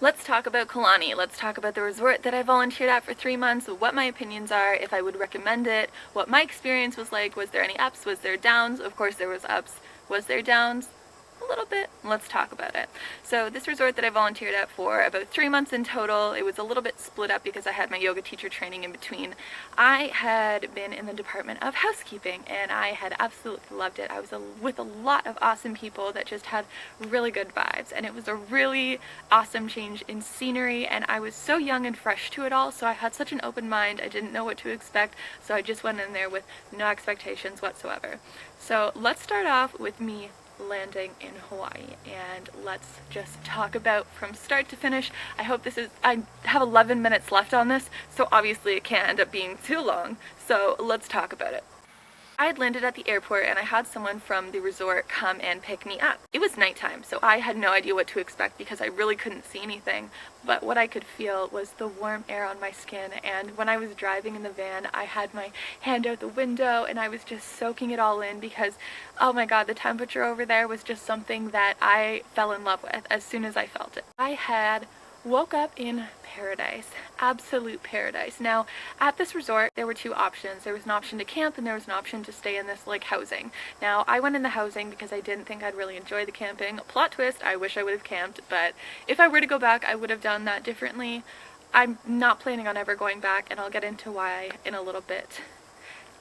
Let's talk about Kalani. Let's talk about the resort that I volunteered at for 3 months, what my opinions are, if I would recommend it, what my experience was like, was there any ups, was there downs? Of course there was ups. Was there downs? A little bit. Let's talk about it. So this resort that I volunteered at for about 3 months in total, it was a little bit split up because I had my yoga teacher training in between. I had been in the department of housekeeping and I had absolutely loved it. I was with a lot of awesome people that just had really good vibes, and it was a really awesome change in scenery, and I was so young and fresh to it all, so I had such an open mind. I didn't know what to expect, so I just went in there with no expectations whatsoever. So let's start off with me landing in Hawaii, and let's just talk about from start to finish. I have 11 minutes left on this, so obviously it can't end up being too long, so let's talk about it. I had landed at the airport and I had someone from the resort come and pick me up. It was nighttime, so I had no idea what to expect because I really couldn't see anything, but what I could feel was the warm air on my skin, and when I was driving in the van, I had my hand out the window and I was just soaking it all in because, oh my god, the temperature over there was just something that I fell in love with as soon as I felt it. I had woke up in paradise, absolute paradise. Now, at this resort, there were two options. There was an option to camp and there was an option to stay in this like housing. Now, I went in the housing because I didn't think I'd really enjoy the camping. Plot twist, I wish I would have camped, but if I were to go back, I would have done that differently. I'm not planning on ever going back, and I'll get into why in a little bit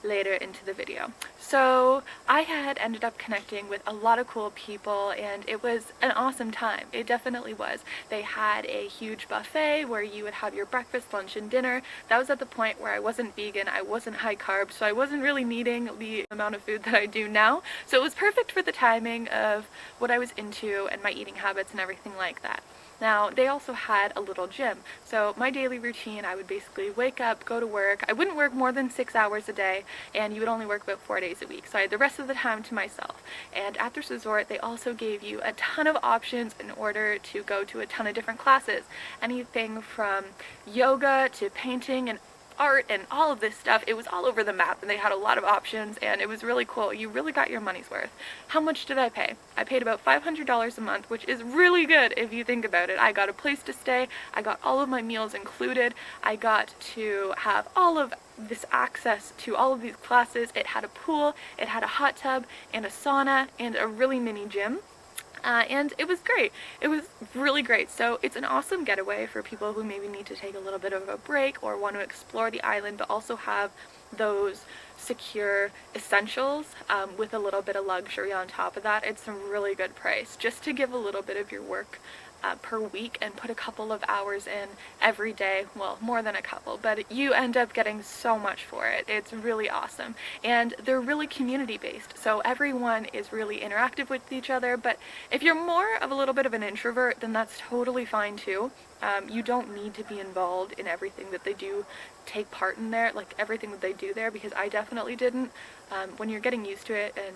later into the video. So I had ended up connecting with a lot of cool people and it was an awesome time. It definitely was. They had a huge buffet where you would have your breakfast, lunch, and dinner. That was at the point where I wasn't vegan, I wasn't high carb, so I wasn't really needing the amount of food that I do now. So it was perfect for the timing of what I was into and my eating habits and everything like that. Now, they also had a little gym, so my daily routine, I would basically wake up, go to work. I wouldn't work more than 6 hours a day, and you would only work about 4 days a week, so I had the rest of the time to myself. And at this resort, they also gave you a ton of options in order to go to a ton of different classes. Anything from yoga to painting and art and all of this stuff. It was all over the map, and they had a lot of options, and it was really cool. You really got your money's worth. How much did I pay? I paid about $500 a month, which is really good if you think about it. I got a place to stay, I got all of my meals included, I got to have all of this access to all of these classes. It had a pool, it had a hot tub, and a sauna, and a really mini gym. And it was great. It was really great. So it's an awesome getaway for people who maybe need to take a little bit of a break or want to explore the island but also have those secure essentials with a little bit of luxury on top of that. It's a really good price just to give a little bit of your work per week and put a couple of hours in every day. Well, more than a couple, but you end up getting so much for it. It's really awesome, and they're really community based, so everyone is really interactive with each other. But if you're more of a little bit of an introvert, then that's totally fine too. You don't need to be involved in everything that they do, take part in there, like everything that they do there, because I definitely didn't. When you're getting used to it and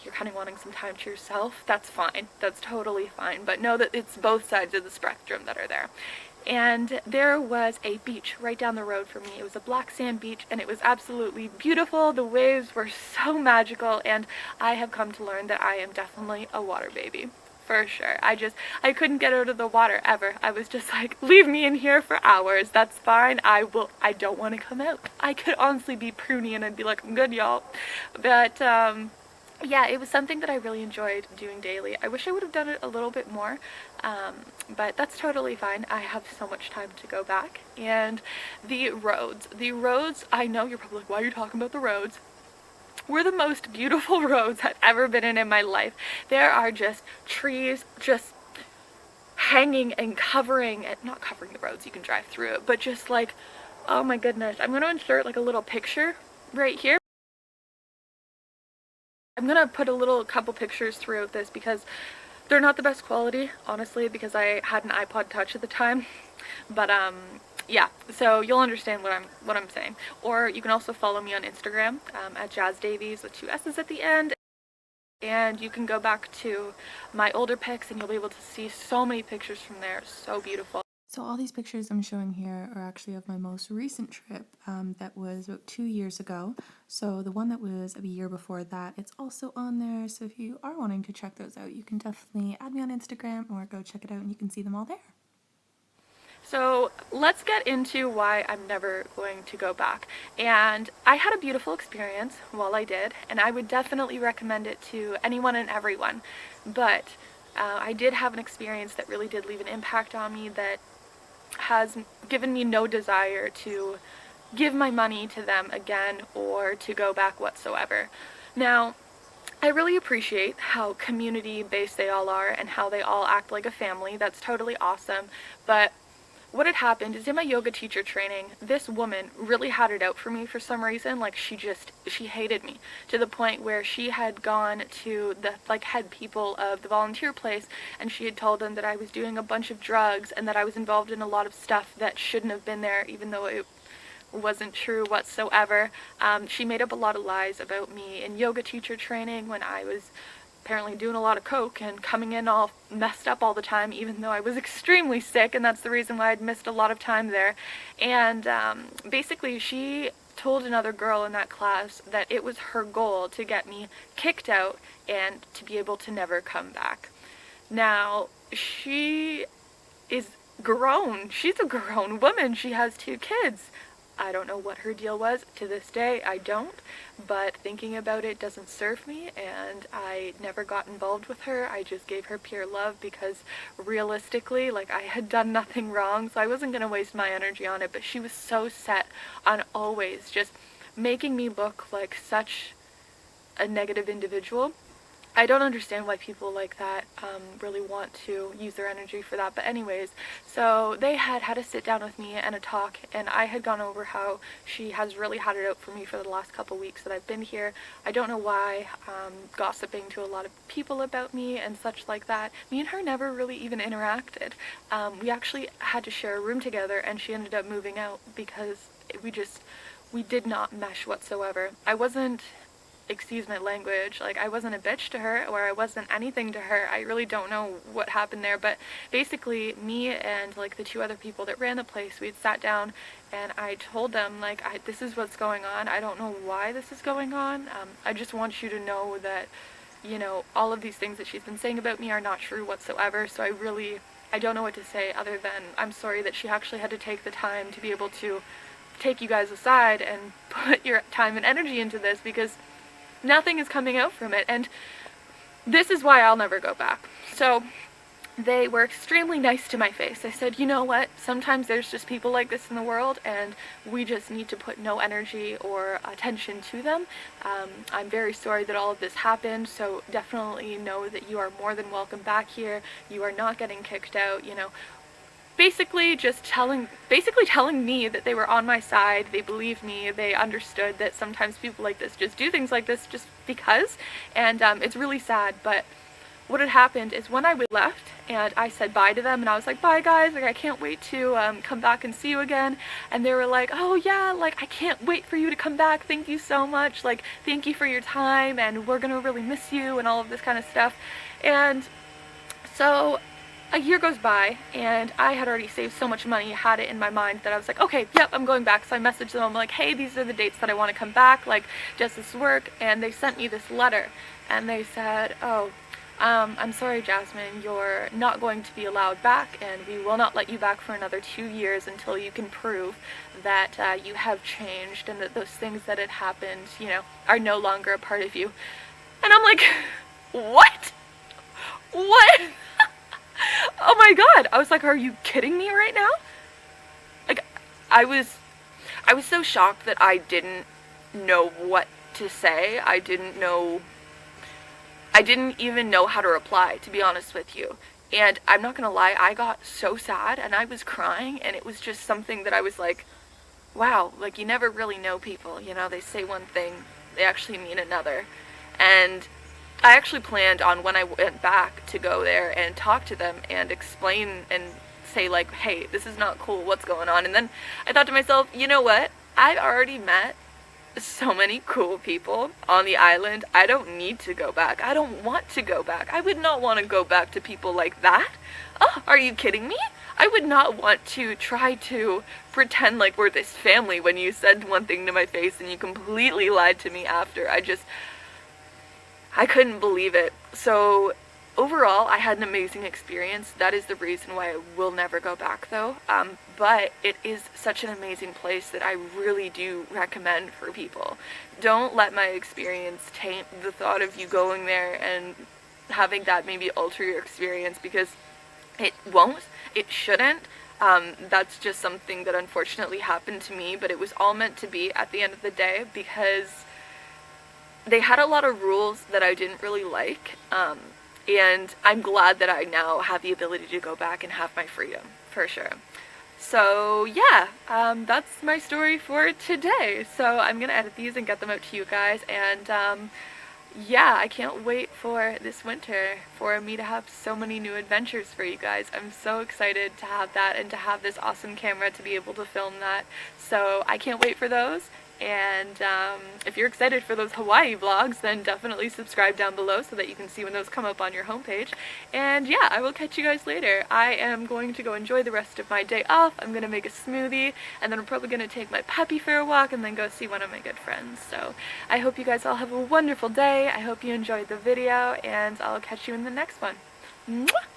you're kind of wanting some time to yourself, that's fine. That's totally fine. But know that it's both sides of the spectrum that are there. And there was a beach right down the road from me. It was a black sand beach, and it was absolutely beautiful. The waves were so magical, and I have come to learn that I am definitely a water baby. For sure. I couldn't get out of the water ever. I was just like, leave me in here for hours. That's fine. I don't want to come out. I could honestly be pruny and I'd be like, I'm good, y'all. But, yeah, it was something that I really enjoyed doing daily. I wish I would have done it a little bit more, but that's totally fine. I have so much time to go back. And the roads, I know you're probably like, why are you talking about the roads? Were the most beautiful roads I've ever been in my life. There are just trees just hanging and covering, not covering the roads, you can drive through it, but just like, oh my goodness. I'm going to insert like a little picture right here. I'm gonna put a couple pictures throughout this because they're not the best quality, honestly, because I had an iPod Touch at the time. But yeah, so you'll understand what I'm saying. Or you can also follow me on Instagram at Jazz Davies with 2 S's at the end. And you can go back to my older pics and you'll be able to see so many pictures from there. So beautiful. So all these pictures I'm showing here are actually of my most recent trip that was about 2 years ago. So the one that was a year before that, it's also on there. So if you are wanting to check those out, you can definitely add me on Instagram or go check it out and you can see them all there. So let's get into why I'm never going to go back. And I had a beautiful experience while I did, and I would definitely recommend it to anyone and everyone. But I did have an experience that really did leave an impact on me that has given me no desire to give my money to them again or to go back whatsoever. Now, I really appreciate how community-based they all are and how they all act like a family. That's totally awesome. But what had happened is in my yoga teacher training, this woman really had it out for me for some reason. Like she hated me to the point where she had gone to the head people of the volunteer place and she had told them that I was doing a bunch of drugs and that I was involved in a lot of stuff that shouldn't have been there, even though it wasn't true whatsoever. She made up a lot of lies about me in yoga teacher training when I was apparently doing a lot of coke and coming in all messed up all the time, even though I was extremely sick, and that's the reason why I'd missed a lot of time there. And basically she told another girl in that class that it was her goal to get me kicked out and to be able to never come back. Now, she is grown. She's a grown woman. She has 2 kids. I don't know what her deal was. To this day, I don't. But thinking about it doesn't serve me, and I never got involved with her. I just gave her pure love because realistically, I had done nothing wrong, so I wasn't going to waste my energy on it. But she was so set on always just making me look like such a negative individual. I don't understand why people like that really want to use their energy for that. But anyways, so they had a sit down with me and a talk, and I had gone over how she has really had it out for me for the last couple weeks that I've been here. I don't know why, gossiping to a lot of people about me and such like that. Me and her never really even interacted. We actually had to share a room together, and she ended up moving out because we did not mesh whatsoever. I wasn't, excuse my language, I wasn't a bitch to her, or I wasn't anything to her. I really don't know what happened there, but basically me and the 2 other people that ran the place, we had sat down and I told them this is what's going on. I don't know why this is going on. I just want you to know that, all of these things that she's been saying about me are not true whatsoever. So I don't know what to say other than I'm sorry that she actually had to take the time to be able to take you guys aside and put your time and energy into this, because nothing is coming out from it, and this is why I'll never go back. So they were extremely nice to my face. They said, you know what, sometimes there's just people like this in the world, and we just need to put no energy or attention to them. I'm very sorry that all of this happened, so definitely know that you are more than welcome back here. You are not getting kicked out, basically telling me that they were on my side, they believed me, they understood that sometimes people like this just do things like this just because, and it's really sad. But what had happened is when I left and I said bye to them and I was like, bye guys, I can't wait to come back and see you again, and they were like, oh yeah, I can't wait for you to come back, thank you so much, thank you for your time, and we're gonna really miss you, and all of this kind of stuff. And so a year goes by, and I had already saved so much money, had it in my mind that I was like, okay, yep, I'm going back. So I messaged them, I'm like, hey, these are the dates that I want to come back, does this work? And they sent me this letter, and they said, oh, I'm sorry, Jasmine, you're not going to be allowed back, and we will not let you back for another 2 years until you can prove that you have changed and that those things that had happened, are no longer a part of you. And I'm like, what? What? Oh my god, I was like, are you kidding me right now? I was so shocked that I didn't know what to say. I didn't even know how to reply, to be honest with you. And I'm not gonna lie, I got so sad and I was crying, and it was just something that I was like, wow, you never really know people, they say one thing, they actually mean another. And I actually planned on, when I went back, to go there and talk to them and explain and say hey, this is not cool, what's going on? And then I thought to myself, you know what, I've already met so many cool people on the island. I don't need to go back. I don't want to go back. I would not want to go back to people like that. Oh, are you kidding me? I would not want to try to pretend like we're this family when you said one thing to my face and you completely lied to me after. I couldn't believe it. So Overall, I had an amazing experience. That is the reason why I will never go back though. But it is such an amazing place that I really do recommend for people. Don't let my experience taint the thought of you going there and having that maybe alter your experience, because it won't, it shouldn't. That's just something that unfortunately happened to me, but it was all meant to be at the end of the day, because they had a lot of rules that I didn't really like. And I'm glad that I now have the ability to go back and have my freedom, for sure. So yeah, that's my story for today. So I'm gonna edit these and get them out to you guys, and yeah, I can't wait for this winter for me to have so many new adventures for you guys. I'm so excited to have that and to have this awesome camera to be able to film that. So I can't wait for those. And if you're excited for those Hawaii vlogs, then definitely subscribe down below so that you can see when those come up on your homepage. And yeah, I will catch you guys later. I am going to go enjoy the rest of my day off. I'm going to make a smoothie, and then I'm probably going to take my puppy for a walk and then go see one of my good friends. So I hope you guys all have a wonderful day. I hope you enjoyed the video, and I'll catch you in the next one. Mwah!